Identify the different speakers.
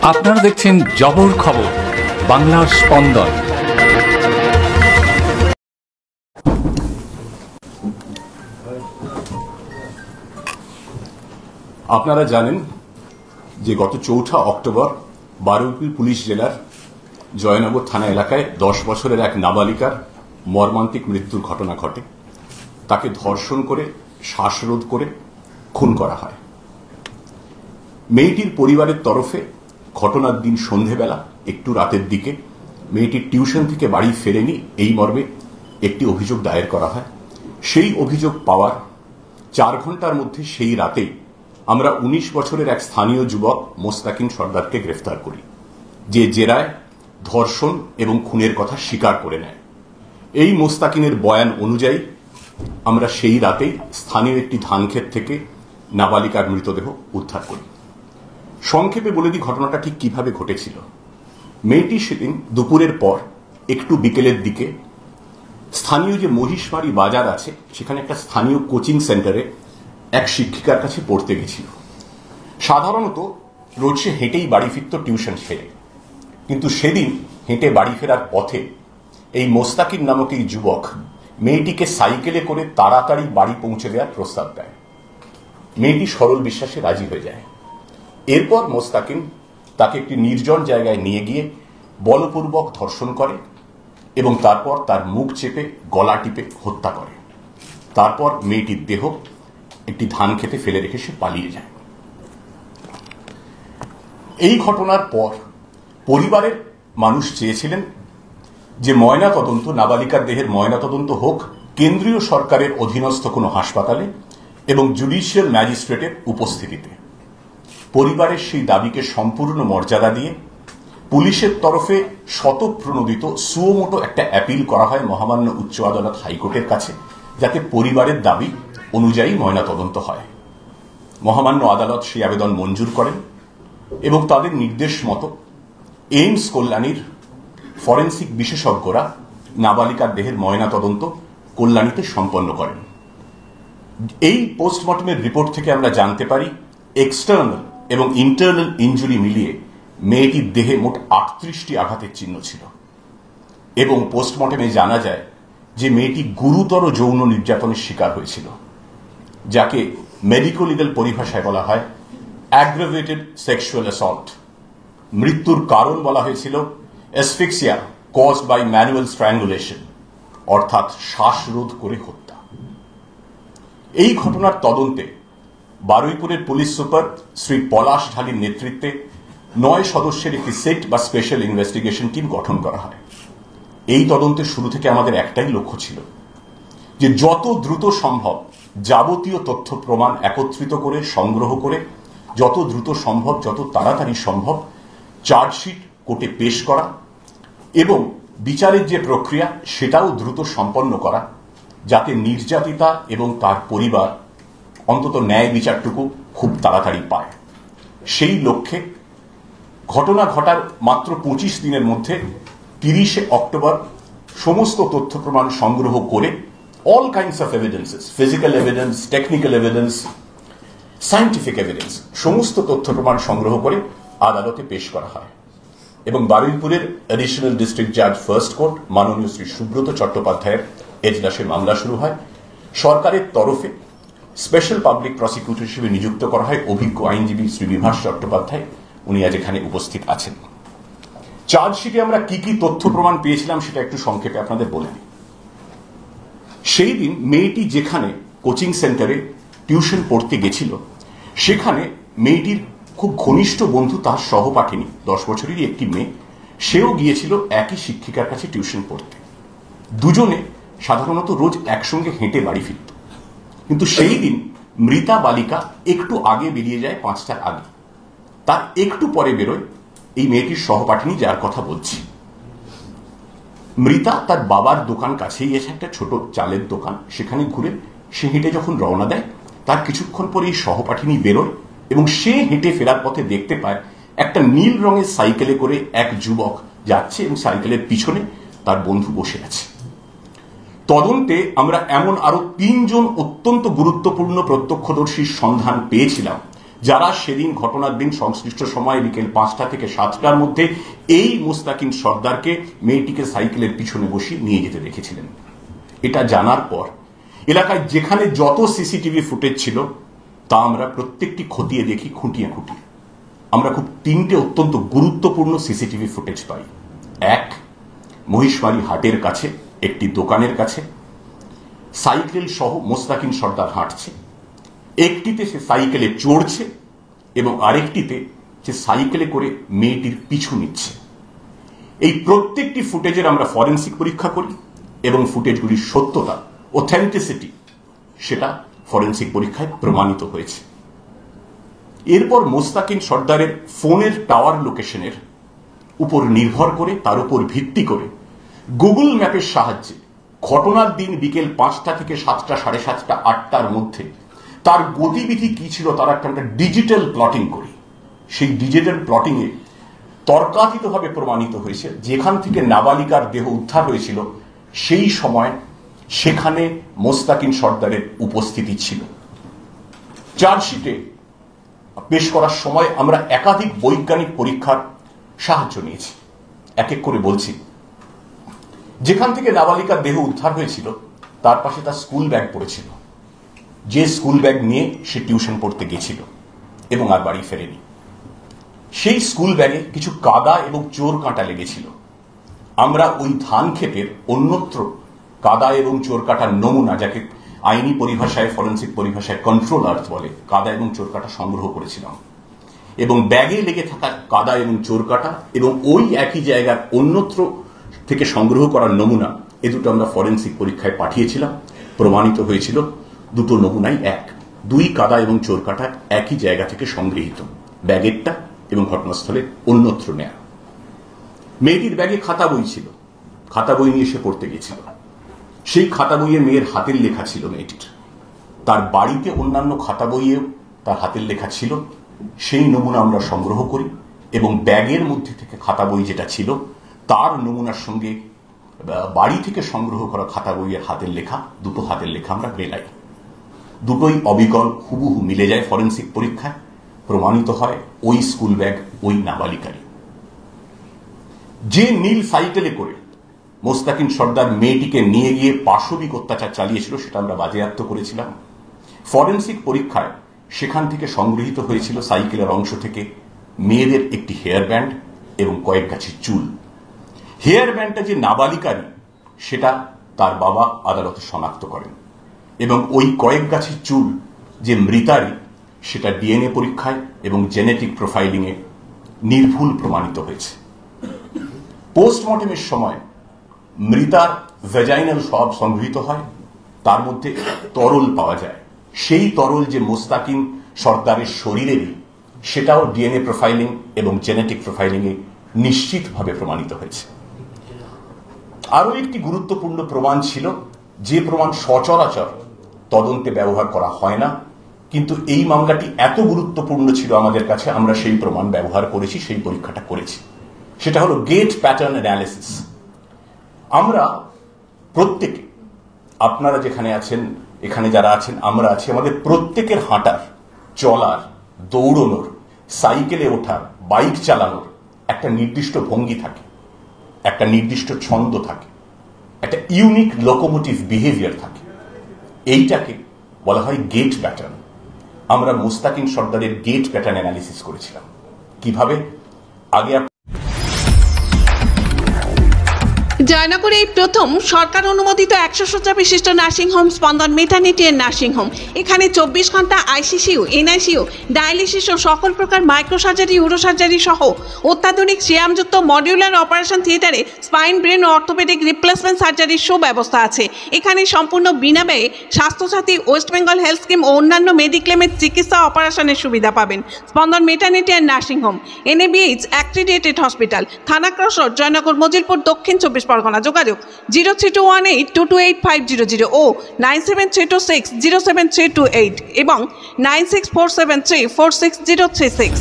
Speaker 1: আপনারা দেখছেন জবর খবর, বাংলার স্পন্দন।
Speaker 2: আপনারা জানেন যে গত 4 অক্টোবর বারুইপুর পুলিশ জেলার জয়নগর থানা এলাকায় 10 বছরের এক নাবালিকার মর্মান্তিক মৃত্যুর ঘটনা ঘটে। তাকে ধর্ষণ করে শ্বাসরোধ করে খুন করা হয়। মেয়েটির পরিবারের তরফে ঘটনার দিন সন্ধেবেলা একটু রাতের দিকে মেয়েটির টিউশন থেকে বাড়ি ফেরেনি এই মর্মে একটি অভিযোগ দায়ের করা হয়। সেই অভিযোগ পাওয়ার 4 ঘন্টার মধ্যে সেই রাতেই আমরা 19 বছরের এক স্থানীয় যুবক মোস্তাকিন সর্দারকে গ্রেফতার করি, যে জেরায় ধর্ষণ এবং খুনের কথা স্বীকার করে নেয়। এই মোস্তাকিনের বয়ান অনুযায়ী আমরা সেই রাতেই স্থানীয় একটি ধানক্ষেত থেকে নাবালিকার মৃতদেহ উদ্ধার করি। সংক্ষেপে বলে দিই ঘটনাটা ঠিক কিভাবে ঘটেছিল। মেয়েটি সেদিন দুপুরের পর একটু বিকেলের দিকে স্থানীয় যে মহিষমারি বাজার আছে সেখানে একটা স্থানীয় কোচিং সেন্টারে এক শিক্ষিকার কাছে পড়তে গেছিল। সাধারণত রোজ সে হেঁটেই বাড়ি ফিরত টিউশন সেরে, কিন্তু সেদিন হেঁটে বাড়ি ফেরার পথে এই মোস্তাকিন নামক এই যুবক মেয়েটিকে সাইকেলে করে তাড়াতাড়ি বাড়ি পৌঁছে দেওয়ার প্রস্তাব দেয়। মেয়েটি সরল বিশ্বাসে রাজি হয়ে যায়। এরপর মোস্তাকিন তাকে একটি নির্জন জায়গায় নিয়ে গিয়ে বলপূর্বক ধর্ষণ করে এবং তারপর তার মুখ চেপে গলা টিপে হত্যা করে। তারপর মেয়েটির দেহ একটি ধান খেতে ফেলে রেখে সে পালিয়ে যায়। এই ঘটনার পর পরিবারের মানুষ চেয়েছিলেন যে ময়নাতদন্ত, নাবালিকার দেহের ময়নাতদন্ত হোক কেন্দ্রীয় সরকারের অধীনস্থ কোনো হাসপাতালে এবং জুডিশিয়াল ম্যাজিস্ট্রেটের উপস্থিতিতে। পরিবারের সেই দাবিকে সম্পূর্ণ মর্যাদা দিয়ে পুলিশের তরফে শতপ্রণোদিত সুমোটো একটা অ্যাপিল করা হয় মহামান্য উচ্চ আদালত হাইকোর্টের কাছে, যাতে পরিবারের দাবি অনুযায়ী ময়নাতদন্ত হয়। মহামান্য আদালত সেই আবেদন মঞ্জুর করেন এবং তাদের নির্দেশ মতো এইমস কল্যাণীর ফরেন্সিক বিশেষজ্ঞরা নাবালিকার দেহের ময়নাতদন্ত কল্যাণীতে সম্পন্ন করেন। এই পোস্টমর্টমের রিপোর্ট থেকে আমরা জানতে পারি এক্সটার্নাল এবং ইন্টারনাল ইনজুরি মিলিয়ে মেয়েটির দেহে মোট 38টি আঘাতের চিহ্ন ছিল এবং পোস্টমর্টমে জানা যায় যে মেয়েটি গুরুতর যৌন নির্যাতনের শিকার হয়েছিল, যাকে মেডিকো লিগ্যাল পরিভাষায় বলা হয় অ্যাগ্রাভেটেড সেক্সুয়াল অ্যাসল্ট। মৃত্যুর কারণ বলা হয়েছিল asphyxia caused by manual strangulation, অর্থাৎ শ্বাসরোধ করে হত্যা। এই ঘটনার তদন্তে বারুইপুরের পুলিশ সুপার শ্রী পলাশ ঢালির নেতৃত্বে 9 সদস্যের একটি সেট বা স্পেশাল ইনভেস্টিগেশন টিম গঠন করা হয়। এই তদন্তের শুরু থেকে আমাদের একটাই লক্ষ্য ছিল যে যত দ্রুত সম্ভব যাবতীয় তথ্য প্রমাণ একত্রিত করে সংগ্রহ করে যত দ্রুত সম্ভব, যত তাড়াতাড়ি সম্ভব চার্জশিট কোর্টে পেশ করা এবং বিচারের যে প্রক্রিয়া সেটাও দ্রুত সম্পন্ন করা, যাতে নির্যাতিতা এবং তার পরিবার অন্তত ন্যায় বিচারটুকু খুব তাড়াতাড়ি পায়। সেই লক্ষ্যে ঘটনা ঘটার মাত্র 25 দিনের মধ্যে 30 অক্টোবর সমস্ত তথ্য প্রমাণ সংগ্রহ করে all kinds of evidences, physical evidence, technical evidence, scientific evidence, সমস্ত তথ্য প্রমাণ সংগ্রহ করে আদালতে পেশ করা হয় এবং বারুইপুরের অ্যাডিশনাল ডিস্ট্রিক্ট জাজ ফার্স্ট কোর্ট মাননীয় শ্রী সুব্রত চট্টোপাধ্যায়ের এজলাসে মামলা শুরু হয়। সরকারের তরফে স্পেশাল পাবলিক প্রসিকিউটর হিসেবে নিযুক্ত করা হয় অভিজ্ঞ আইনজীবী শ্রী বিভাস চট্টোপাধ্যায়। উনি আজ এখানে উপস্থিত আছেন। চার্জশিটে আমরা কি কি তথ্য প্রমাণ পেয়েছিলাম সেটা একটু সংক্ষেপে আপনাদের বলে দিই। সেই দিন মেয়েটি যেখানে কোচিং সেন্টারে টিউশন পড়তে গেছিল সেখানে মেয়েটির খুব ঘনিষ্ঠ বন্ধু, তার সহপাঠিনী 10 বছরেরই একটি মেয়ে, সেও গিয়েছিল একই শিক্ষিকার কাছে টিউশন পড়তে। দুজনে সাধারণত রোজ একসঙ্গে হেঁটে বাড়ি ফিরত, কিন্তু সেই দিন মৃতা বালিকা একটু আগে বেরিয়ে যায়, 5টার আগে। তার একটু পরে বেরোয় এই মেয়েটির সহপাঠিনী, যার কথা বলছি। মৃতা তার বাবার দোকান কাছেই এসে, একটা ছোট চালের দোকান, সেখানে ঘুরে সে হেঁটে যখন রওনা দেয় তার কিছুক্ষণ পরে এই সহপাঠিনী বেরোয় এবং সে হেঁটে ফেরার পথে দেখতে পায় একটা নীল রঙের সাইকেলে করে এক যুবক যাচ্ছে এবং সাইকেলের পিছনে তার বন্ধু বসে আছে। তদন্তে আমরা এমন আরো 3 জন অত্যন্ত গুরুত্বপূর্ণ প্রত্যক্ষদর্শীর সন্ধান পেয়েছিলাম, যারা সেদিন ঘটনার দিন সংশ্লিষ্ট সময় বিকেল 5টা থেকে 7টার মধ্যে এই মুস্তাকিন সর্দারকে মেয়েটিকে সাইকেলের পিছনে বসিয়ে নিয়ে যেতে দেখেছিলেন। এটা জানার পর এলাকায় যেখানে যত সিসিটিভি ফুটেজ ছিল তা আমরা প্রত্যেকটি খতিয়ে দেখি, খুঁটিয়ে খুঁটিয়ে আমরা খুব 3টে অত্যন্ত গুরুত্বপূর্ণ সিসিটিভি ফুটেজ পাই। এক, মহিষমারি হাটের কাছে একটি দোকানের কাছে সাইকেল সহ মোস্তাকিন সর্দার হাঁটছে। একটিতে সে সাইকেলে চড়ছে এবং আরেকটিতে সে সাইকেলে করে মেয়েটির পিছু নিচ্ছে। এই প্রত্যেকটি ফুটেজের আমরা ফরেনসিক পরীক্ষা করি এবং ফুটেজগুলির সত্যতা, অথেন্টিসিটি, সেটা ফরেনসিক পরীক্ষায় প্রমাণিত হয়েছে। এরপর মোস্তাকিন সর্দারের ফোনের টাওয়ার লোকেশনের উপর নির্ভর করে, তার উপর ভিত্তি করে গুগল ম্যাপের সাহায্যে ঘটনার দিন বিকেল 5টা থেকে 7টা, 7:30টা, 8টার মধ্যে তার গতিবিধি কি ছিল তার একটা ডিজিটাল প্লটিং করি। সেই ডিজিটাল প্লটিংয়ে তর্কাতীতভাবে প্রমাণিত হয়েছে যেখান থেকে নাবালিকার দেহ উদ্ধার হয়েছিল সেই সময় সেখানে মোস্তাকিন সর্দারের উপস্থিতি ছিল। চার্জশিটে পেশ করার সময় আমরা একাধিক বৈজ্ঞানিক পরীক্ষার সাহায্য নিয়েছি। এক এক করে বলছি। যেখান থেকে নাবালিকার দেহ উদ্ধার হয়েছিল তার পাশে তার স্কুল ব্যাগ পড়েছিল, যে স্কুল ব্যাগ নিয়ে সে টিউশন পড়তে গেছিল এবং আর বাড়ি ফেরেনি। সেই স্কুল ব্যাগে কিছু কাদা এবং চোর কাঁটা লেগেছিল। আমরা ওই ধান ক্ষেতের অন্যত্র কাদা এবং চোর কাঁটার নমুনা, যাকে আইনি পরিভাষায়, ফরেনসিক পরিভাষায় কন্ট্রোল আর্থ বলে, কাদা এবং চোর কাঁটা সংগ্রহ করেছিলাম এবং ব্যাগে লেগে থাকা কাদা এবং চোর কাঁটা এবং ওই একই জায়গার অন্যত্র থেকে সংগ্রহ করার নমুনা, এ দুটো আমরা ফরেনসিক পরীক্ষায় পাঠিয়েছিলাম। প্রমাণিত হয়েছিল দুটো নমুনাই এক, 2 কাদা এবং চোর কাঁটা একই জায়গা থেকে সংগৃহীত, ব্যাগেরটা এবং ঘটনাস্থলে অন্যত্র নেয়া। মেয়েটির ব্যাগে খাতা বই ছিল, খাতা বই নিয়ে সে পড়তে গেছিল। সেই খাতা বইয়ে মেয়ের হাতের লেখা ছিল মেয়েটির। তার বাড়িতে অন্যান্য খাতা বইয়েও তার হাতের লেখা ছিল। সেই নমুনা আমরা সংগ্রহ করি এবং ব্যাগের মধ্যে থেকে খাতা বই যেটা ছিল তার নমুনার সঙ্গে বাড়ি থেকে সংগ্রহ করা খাতা বইয়ের হাতের লেখা, দুটো হাতের লেখা আমরা মেলাই। দুটোই অবিকল হুবহু মিলে যায় ফরেনসিক পরীক্ষায়। প্রমাণিত হয় ওই স্কুল ব্যাগ ওই নাবালিকারই। যে নীল সাইকেলে করে মোস্তাকিন সর্দার মেয়েটিকে নিয়ে গিয়ে পাশবিক অত্যাচার চালিয়েছিল সেটা আমরা বাজেয়াপ্ত করেছিলাম। ফরেনসিক পরীক্ষায় সেখান থেকে সংগৃহীত হয়েছিল সাইকেলের অংশ থেকে মেয়েদের একটি হেয়ার ব্যান্ড এবং কয়েক গাছি চুল। হেয়ার ব্যান্ডটা যে নাবালিকারই সেটা তার বাবা আদালতে শনাক্ত করেন এবং ওই কয়েক গাছি চুল যে মৃতারই সেটা ডিএনএ পরীক্ষায় এবং জেনেটিক প্রোফাইলিংয়ে নির্ভুল প্রমাণিত হয়েছে। পোস্টমর্টেমের সময় মৃতার ভ্যাজাইনাল স্বাব সংগৃহীত হয়, তার মধ্যে তরল পাওয়া যায়। সেই তরল যে মোস্তাকিন সর্দারের শরীরেরই সেটাও ডিএনএ প্রোফাইলিং এবং জেনেটিক প্রোফাইলিংয়ে নিশ্চিতভাবে প্রমাণিত হয়েছে। আরও একটি গুরুত্বপূর্ণ প্রমাণ ছিল, যে প্রমাণ সচরাচর তদন্তে ব্যবহার করা হয় না, কিন্তু এই মামলাটি এত গুরুত্বপূর্ণ ছিল আমাদের কাছে, আমরা সেই প্রমাণ ব্যবহার করেছি, সেই পরীক্ষাটা করেছি। সেটা হলো গেট প্যাটার্ন অ্যানালিসিস। আমরা প্রত্যেকে, আপনারা যেখানে আছেন, এখানে যারা আছেন, আমরা আছি, আমাদের প্রত্যেকের হাঁটার, চলার, দৌড়নোর, সাইকেলে ওঠার, বাইক চালানোর একটা নির্দিষ্ট ভঙ্গি থাকে, একটা নির্দিষ্ট ছন্দ থাকে, একটা ইউনিক লোকোমোটিভ বিহেভিয়ার থাকে। এইটাকে বলা হয় গেট প্যাটার্ন। আমরা মোস্তাকিন সর্দারের গেট প্যাটার্ন অ্যানালিসিস করেছিলাম। কিভাবে? আগে
Speaker 3: জয়নগরে এই প্রথম সরকার অনুমোদিত 100 শয্যা বিশিষ্ট নার্সিংহোম স্পন্দন মেটার্নিটি এন্ড নার্সিংহোম। এখানে 24 ঘন্টা আইসিসিউ, এনআইসিউ, ডায়ালিসিস ও সকল প্রকার মাইক্রোসার্জারি, ইউরোসার্জারি সহ অত্যাধুনিক সিয়ামযুক্ত মডিউলার অপারেশন থিয়েটারে স্পাইন, ব্রেন ও অর্থোপেডিক রিপ্লেসমেন্ট সার্জারির সুব্যবস্থা আছে। এখানে সম্পূর্ণ বিনা ব্যয়ে Swasthyasathi, West Bengal health scheme ও অন্যান্য মেডিক্লেমের চিকিৎসা অপারেশনের সুবিধা পাবেন। Spandan maternity and nursing home, NABH accredited hospital, থানা ক্রস রোড, জয়নগর, মজিলপুর, দক্ষিণ 24 পরগনা। যোগাযোগ 0321822850 ও 9732607328 এবং 9647346036।